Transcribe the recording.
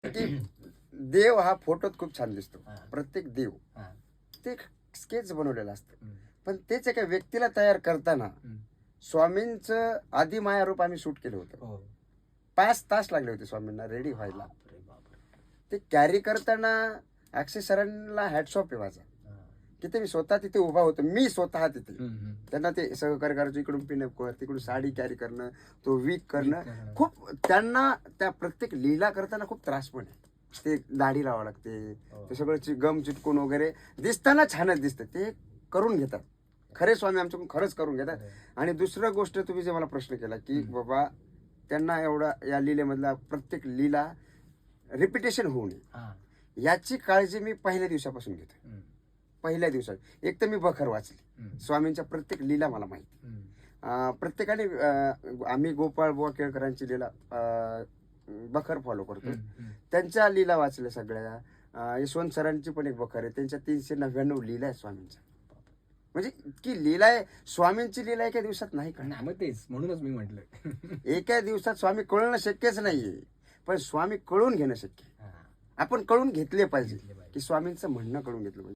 की देव हा फोटोत खूप छान दिसतो. हा. प्रत्येक देव हा. ते स्केच बनवलेलं असतं. हम्म. पण तेच एका व्यक्तीला तयार करताना हम्म. स्वामींचं आदी माया रूप आम्ही शूट केलं होतं. हो. 5 तास लागले होते स्वामींना रेडी व्हायला. बापरे बापरे. ते कॅरी करताना अक्षय सरांना हॅट्स ऑफ आहे माझा. हा. की ते मी स्वतः तिथे उभा होतो. मी स्वतः तिथे हम्म, हम्म. त्यांना ते सहकार्य करायचं. इकडून पिनअप कर, तिकडून साडी कॅरी करणं, तो वीक करणं. वीक करणं. खूप त्यांना त्या प्रत्येक लीला करताना खूप त्रास पण आहे. ते दाढी लावावं लागते, हो. ते सगळं गम चिटकून वगैरे दिसताना छानच दिसतं. ते करून घेतात. खरे स्वामी आमच्याकडून खरंच करून घेतात. अरे. आणि दुसरं गोष्ट तुम्ही जे मला प्रश्न केला की हम्म. बाबा त्यांना एवढा या लीलेमधला प्रत्येक लीला रिपिटेशन होऊ नये हा. याची काळजी मी पहिल्या दिवसापासून घेतो. हम्म. पहिल्या दिवसात एक तर मी बखर वाचली. हम्म. स्वामींच्या प्रत्येक लीला मला माहिती. हम्म. प्रत्येकाने आम्ही गोपाळ बुवा केळकरांची लीला बखर फॉलो करतो. हम्म. हम्म. त्यांच्या लीला वाचल्या सगळ्या. यशवंत सरांची पण एक बखर आहे. त्यांच्या 399 लीला आहे स्वामींच्या. म्हणजे इतकी लीला आहे. स्वामींची लीला एका दिवसात नाही का? नाही, मग तेच म्हणूनच मी म्हटलं. एका दिवसात स्वामी कळणं शक्यच नाहीये. पण स्वामी कळून घेणं शक्य आहे. हा. आपण कळून घेतले पाहिजे घेतले पाहिजे. की स्वामींचं म्हणणं कळून घेतलं पाहिजे.